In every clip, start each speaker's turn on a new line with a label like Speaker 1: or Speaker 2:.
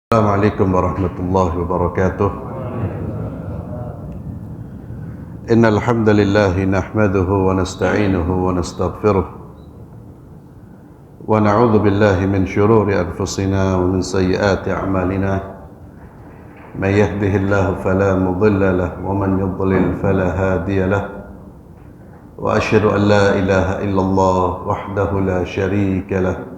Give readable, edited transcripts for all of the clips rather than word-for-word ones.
Speaker 1: Assalamualaikum warahmatullahi wabarakatuh. Innal hamdalillah nahmaduhu wa nasta'inuhu wa nastaghfiruh wa na'udzu billahi min shururi anfusina wa min sayyiati a'malina. May yahdihillahu fala mudilla lahu wa man yudlil fala hadiya lahu. Wa asyhadu an la ilaha illallah wahdahu la syarika lahu.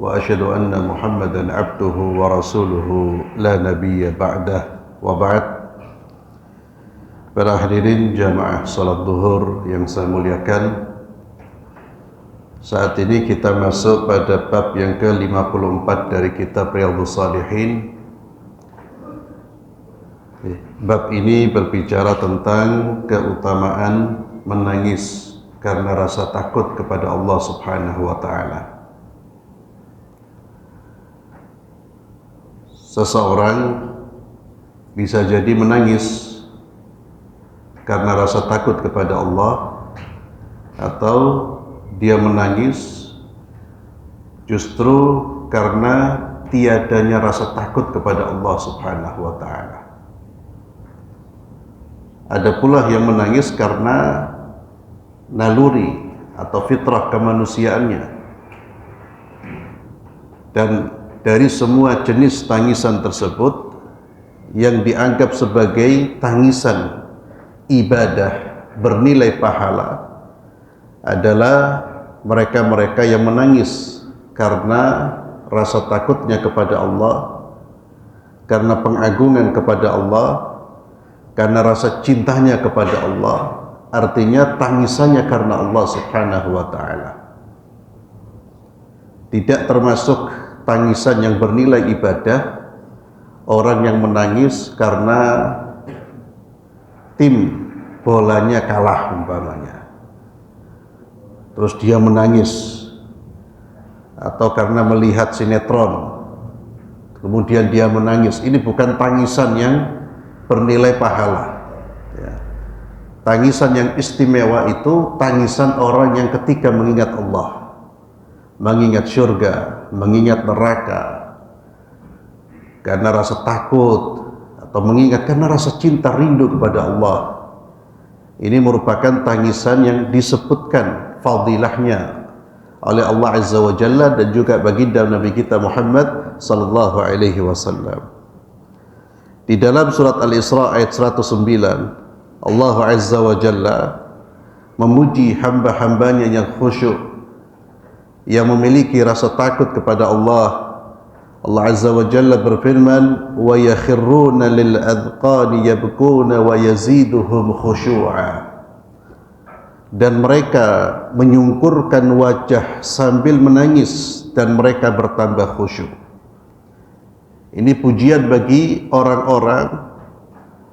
Speaker 1: Wa asyhadu anna Muhammadan abduhu wa rasuluhu la nabiyya ba'dah wa ba'd. Para hadirin jamaah salat zuhur yang saya muliakan, saat ini kita masuk pada bab yang ke-54 dari kitab Riyadhus Shalihin. Bab ini berbicara tentang keutamaan menangis karena rasa takut kepada Allah Subhanahu wa taala. Seseorang bisa jadi menangis karena rasa takut kepada Allah, atau dia menangis justru karena tiadanya rasa takut kepada Allah Subhanahu wa taala. Ada pula yang menangis karena naluri atau fitrah kemanusiaannya. Dan dari semua jenis tangisan tersebut, yang dianggap sebagai tangisan ibadah bernilai pahala adalah mereka-mereka yang menangis karena rasa takutnya kepada Allah, karena pengagungan kepada Allah, karena rasa cintanya kepada Allah. Artinya tangisannya karena Allah Subhanahu wa taala. Tidak termasuk tangisan yang bernilai ibadah orang yang menangis karena tim bolanya kalah umpamanya, terus dia menangis, atau karena melihat sinetron kemudian dia menangis. Ini bukan tangisan yang bernilai pahala ya. Tangisan yang istimewa itu tangisan orang yang ketika mengingat Allah, mengingat surga, mengingat neraka, karena rasa takut, atau mengingat karena rasa cinta rindu kepada Allah. Ini merupakan tangisan yang disebutkan fadilahnya oleh Allah Azza wa Jalla dan juga baginda Nabi kita Muhammad sallallahu alaihi wasallam. Di dalam surat Al-Isra ayat 109, Allah Azza wa Jalla memuji hamba-hambanya yang khusyuk, yang memiliki rasa takut kepada Allah. Allah Azza wa Jalla berfirman, wa yakhruna lil adqani yabkuna wa yaziduhum khusyu'a. Dan mereka menyungkurkan wajah sambil menangis dan mereka bertambah khusyuk. Ini pujian bagi orang-orang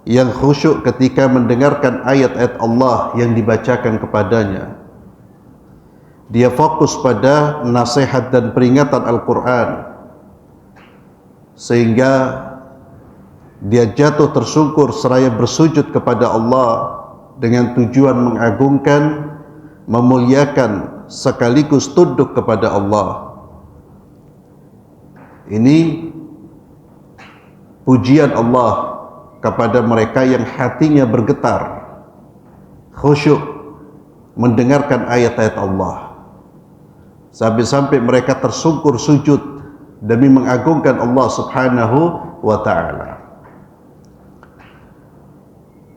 Speaker 1: yang khusyuk ketika mendengarkan ayat-ayat Allah yang dibacakan kepadanya. Dia fokus pada nasihat dan peringatan Al-Quran, sehingga dia jatuh tersungkur seraya bersujud kepada Allah dengan tujuan mengagungkan, memuliakan, sekaligus tunduk kepada Allah. Ini pujian Allah kepada mereka yang hatinya bergetar, khusyuk mendengarkan ayat-ayat Allah, sampai-sampai mereka tersungkur sujud demi mengagungkan Allah Subhanahu wa ta'ala.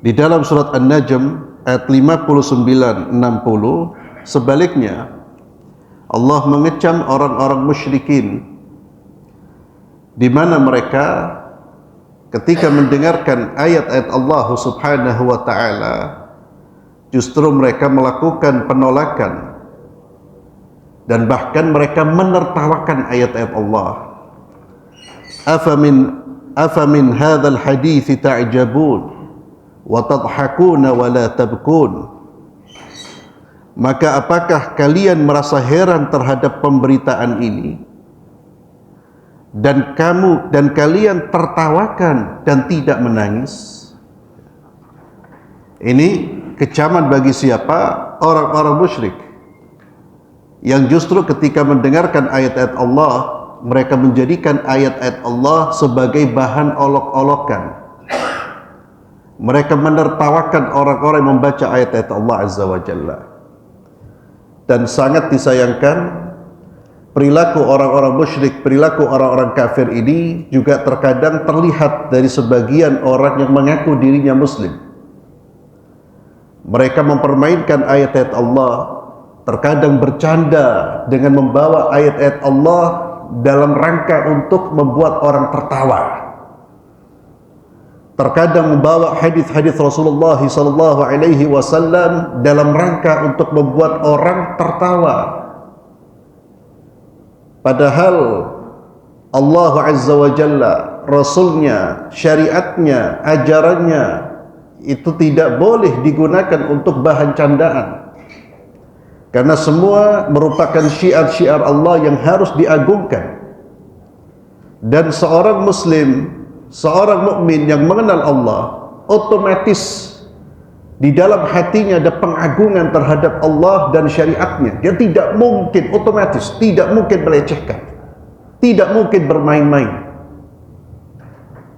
Speaker 1: Di dalam surat An-Najm ayat 59-60, sebaliknya Allah mengecam orang-orang musyrikin, di mana mereka ketika mendengarkan ayat-ayat Allah Subhanahu wa ta'ala justru mereka melakukan penolakan dan bahkan mereka menertawakan ayat-ayat Allah. Afamin hadzal hadits ta'jabun wa tadhakuna wa la tabkun. Maka apakah kalian merasa heran terhadap pemberitaan ini, dan kalian tertawakan dan tidak menangis? Ini kecaman bagi siapa? Orang-orang musyrik yang justru ketika mendengarkan ayat-ayat Allah mereka menjadikan ayat-ayat Allah sebagai bahan olok-olokan. Mereka menertawakan orang-orang yang membaca ayat-ayat Allah Azza wa Jalla. Dan sangat disayangkan, perilaku orang-orang musyrik, perilaku orang-orang kafir ini juga terkadang terlihat dari sebagian orang yang mengaku dirinya muslim. Mereka mempermainkan ayat-ayat Allah, terkadang bercanda dengan membawa ayat-ayat Allah dalam rangka untuk membuat orang tertawa. Terkadang membawa hadis-hadis Rasulullah SAW dalam rangka untuk membuat orang tertawa. Padahal Allah Azza wa Jalla, Rasulnya, syariatnya, ajarannya itu tidak boleh digunakan untuk bahan candaan. Karena semua merupakan syiar-syiar Allah yang harus diagungkan. Dan seorang muslim, seorang mukmin yang mengenal Allah, otomatis di dalam hatinya ada pengagungan terhadap Allah dan syariatnya. Dia tidak mungkin, otomatis tidak mungkin melecehkan, tidak mungkin bermain-main.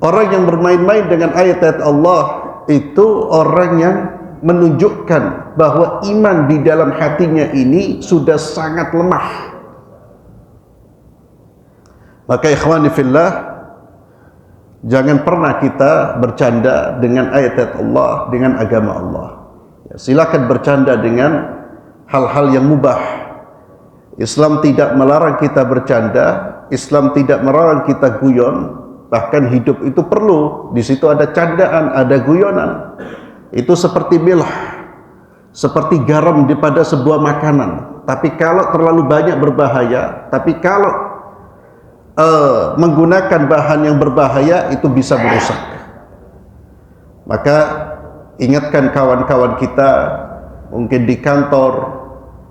Speaker 1: Orang yang bermain-main dengan ayat-ayat Allah itu orang yang menunjukkan bahwa iman di dalam hatinya ini sudah sangat lemah. Maka ikhwani fillah, jangan pernah kita bercanda dengan ayat-ayat Allah, dengan agama Allah. Ya, silakan bercanda dengan hal-hal yang mubah. Islam tidak melarang kita bercanda, Islam tidak melarang kita guyon. Bahkan hidup itu perlu, di situ ada candaan, ada guyonan. Itu seperti milah, seperti garam pada sebuah makanan. Tapi kalau terlalu banyak berbahaya, tapi kalau menggunakan bahan yang berbahaya itu bisa merusak. Maka ingatkan kawan-kawan kita, mungkin di kantor,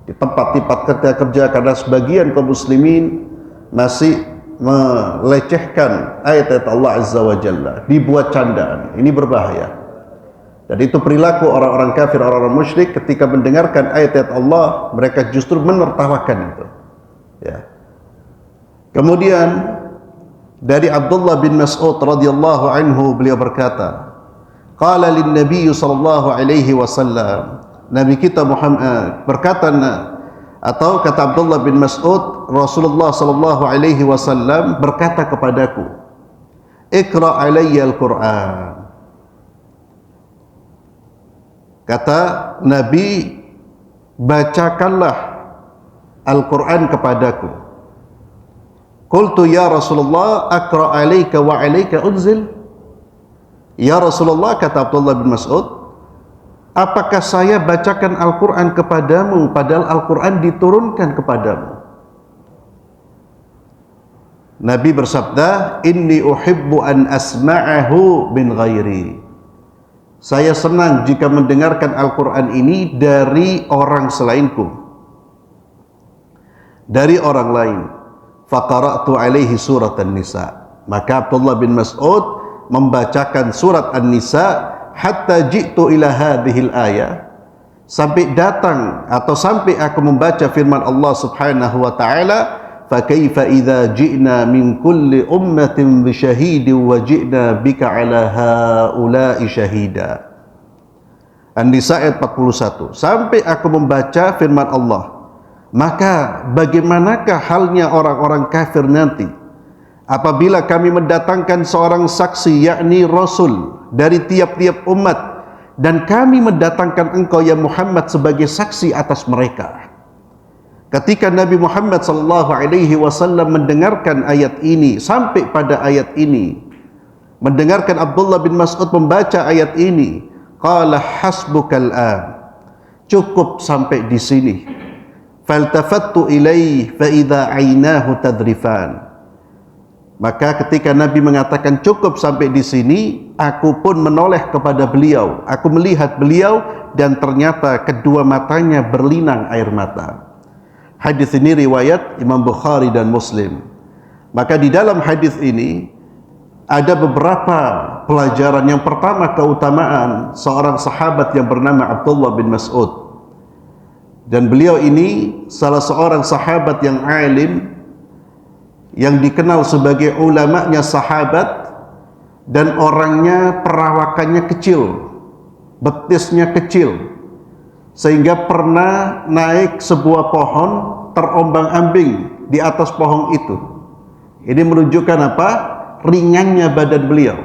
Speaker 1: di tempat-tempat kerja, karena sebagian kaum muslimin masih melecehkan ayat-ayat Allah Azza wa Jalla, dibuat candaan. Ini berbahaya. Dan itu perilaku orang-orang kafir, orang-orang musyrik. Ketika mendengarkan ayat-ayat Allah, mereka justru menertawakan itu. Ya. Kemudian dari Abdullah bin Mas'ud radhiyallahu anhu, beliau berkata, qala lin Nabi sallallahu alaihi wasallam, Nabi kita Muhammad berkata, atau kata Abdullah bin Mas'ud, Rasulullah sallallahu alaihi wasallam berkata kepadaku, Iqra alayya al-Qur'an. Kata Nabi, bacakanlah Al-Quran kepadaku. Qultu ya Rasulullah, aqra alayka wa alayka unzil. Ya Rasulullah, kata Abdullah bin Mas'ud, apakah saya bacakan Al-Quran kepadamu padahal Al-Quran diturunkan kepadamu? Nabi bersabda, inni uhibbu an asma'ahu min ghairi. Saya senang jika mendengarkan Al-Quran ini dari orang selainku, dari orang lain. Faqara'tu alaihi surat An-Nisa. Maka Abdullah bin Mas'ud membacakan surat An-Nisa hatta ji'tu ila hadhil ayah, sampai datang atau sampai aku membaca firman Allah Subhanahu wa taala, fa kaifa idza ji'na min kulli ummatin bi syahidin wa ji'na bika ala haula'i syahida. An-Nisa ayat 41. Sampai aku membaca firman Allah, maka bagaimanakah halnya orang-orang kafir nanti apabila kami mendatangkan seorang saksi, yakni Rasul dari tiap-tiap umat, dan kami mendatangkan engkau ya Muhammad sebagai saksi atas mereka. Ketika Nabi Muhammad SAW mendengarkan ayat ini, sampai pada ayat ini, mendengarkan Abdullah bin Mas'ud membaca ayat ini, qala hasbukal an, cukup sampai di sini. Faltafattu ilaih fa idza ainahu tadrifan. Maka ketika Nabi mengatakan cukup sampai di sini, aku pun menoleh kepada beliau. Aku melihat beliau dan ternyata kedua matanya berlinang air mata. Hadis ini riwayat Imam Bukhari dan Muslim. Maka di dalam hadis ini ada beberapa pelajaran. Yang pertama, keutamaan seorang sahabat yang bernama Abdullah bin Mas'ud. Dan beliau ini salah seorang sahabat yang alim, yang dikenal sebagai ulamanya sahabat, dan orangnya perawakannya kecil, betisnya kecil, sehingga pernah naik sebuah pohon terombang-ambing di atas pohon itu. Ini menunjukkan apa? Ringannya badan beliau,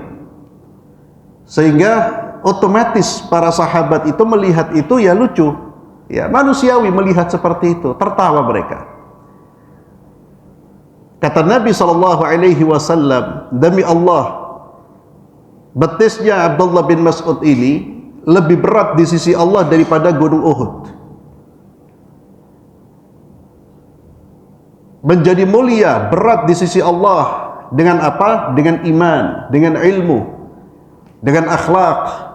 Speaker 1: sehingga otomatis para sahabat itu melihat itu ya lucu, ya manusiawi melihat seperti itu, tertawa mereka. Kata Nabi SAW, demi Allah, betisnya Abdullah bin Mas'ud ini lebih berat di sisi Allah daripada gunung Uhud. Menjadi mulia, berat di sisi Allah dengan apa? Dengan iman, dengan ilmu, dengan akhlak.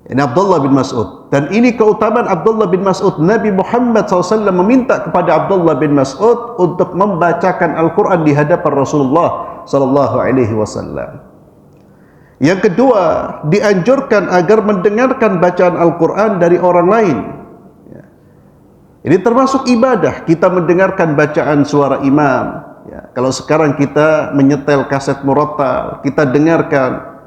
Speaker 1: Ini Abdullah bin Mas'ud, dan ini keutamaan Abdullah bin Mas'ud. Nabi Muhammad SAW meminta kepada Abdullah bin Mas'ud untuk membacakan Al-Quran di hadapan Rasulullah SAW. Yang kedua, dianjurkan agar mendengarkan bacaan Al-Quran dari orang lain. Ini termasuk ibadah, kita mendengarkan bacaan suara imam. Kalau sekarang kita menyetel kaset murattal, kita dengarkan.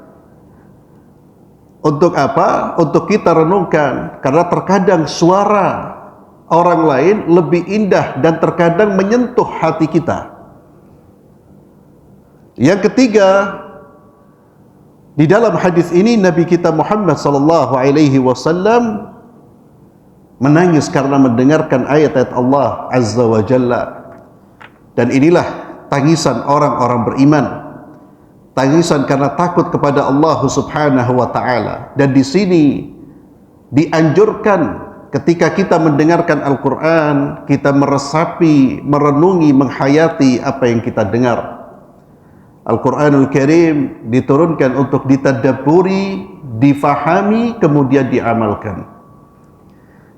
Speaker 1: Untuk apa? Untuk kita renungkan, karena terkadang suara orang lain lebih indah dan terkadang menyentuh hati kita. Yang ketiga, di dalam hadis ini Nabi kita Muhammad SAW menangis karena mendengarkan ayat-ayat Allah Azza wa Jalla. Dan inilah tangisan orang-orang beriman, tangisan karena takut kepada Allah Subhanahu wa taala. Dan di sini dianjurkan ketika kita mendengarkan Al-Qur'an, kita meresapi, merenungi, menghayati apa yang kita dengar. Al-Qur'anul Karim diturunkan untuk ditadabburi, difahami, kemudian diamalkan.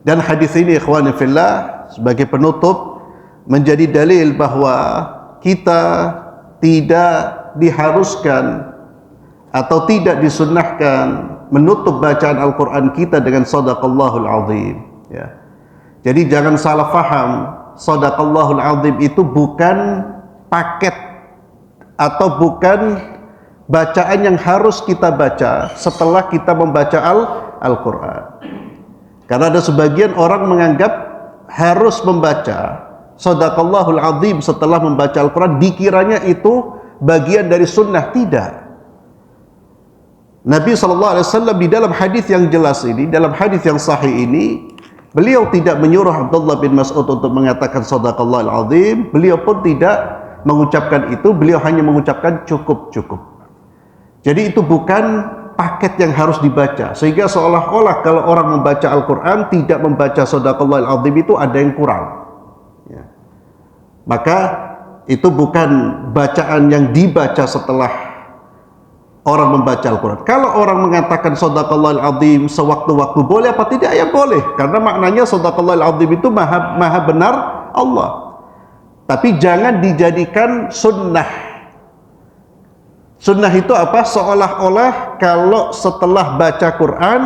Speaker 1: Dan hadis ini ikhwani fillah sebagai penutup menjadi dalil bahwa kita tidak diharuskan atau tidak disunnahkan menutup bacaan Al-Quran kita dengan Sadaqallahul Azim, ya. Jadi jangan salah faham, Sadaqallahul Azim itu bukan paket atau bukan bacaan yang harus kita baca setelah kita membaca Al-Quran. Karena ada sebagian orang menganggap harus membaca Sadaqallahul Azim setelah membaca Al-Quran, dikiranya itu bagian dari sunnah. Tidak. Nabi SAW di dalam hadis yang jelas ini, dalam hadis yang sahih ini, beliau tidak menyuruh Abdullah bin Mas'ud untuk mengatakan Sadaqallahul Azim. Beliau pun tidak mengucapkan itu. Beliau hanya mengucapkan cukup-cukup. Jadi itu bukan paket yang harus dibaca, sehingga seolah-olah kalau orang membaca Al-Quran tidak membaca Sadaqallahul Azim itu ada yang kurang, ya. Maka itu bukan bacaan yang dibaca setelah orang membaca Al-Quran. Kalau orang mengatakan Sadaqallahul Azim sewaktu-waktu boleh apa tidak? Ya boleh, karena maknanya Sadaqallahul Azim itu maha benar Allah. Tapi jangan dijadikan sunnah. Sunnah itu apa? Seolah-olah kalau setelah baca Quran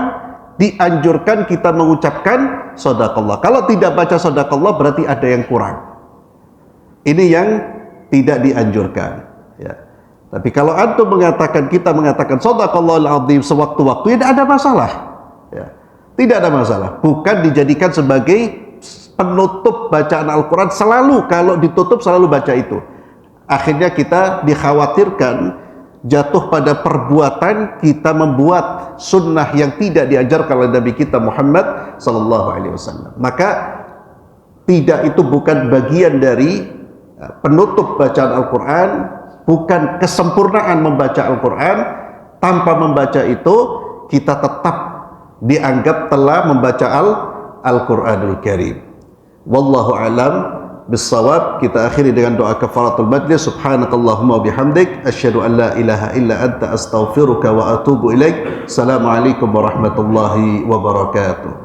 Speaker 1: dianjurkan kita mengucapkan Sadaqallah. Kalau tidak baca Sadaqallah berarti ada yang kurang. Ini yang tidak dianjurkan, ya. Tapi kalau antum mengatakan, kita mengatakan Sadaqallahul Azim sewaktu-waktu, tidak ada masalah, ya. Tidak ada masalah. Bukan dijadikan sebagai penutup bacaan Al-Quran, selalu kalau ditutup selalu baca itu. Akhirnya kita dikhawatirkan jatuh pada perbuatan kita membuat sunnah yang tidak diajarkan oleh Nabi kita Muhammad SAW. Maka tidak, itu bukan bagian dari penutup bacaan Al-Quran, bukan kesempurnaan membaca Al-Quran. Tanpa membaca itu kita tetap dianggap telah membaca Al-Quranul Karim. Wallahu alam bissawab. Kita akhiri dengan doa kafaratul majlis. Subhanakallahumma bihamdik, asyhadu an la ilaha illa anta astaghfiruka wa atubu ilaik. Assalamualaikum warahmatullahi wabarakatuh.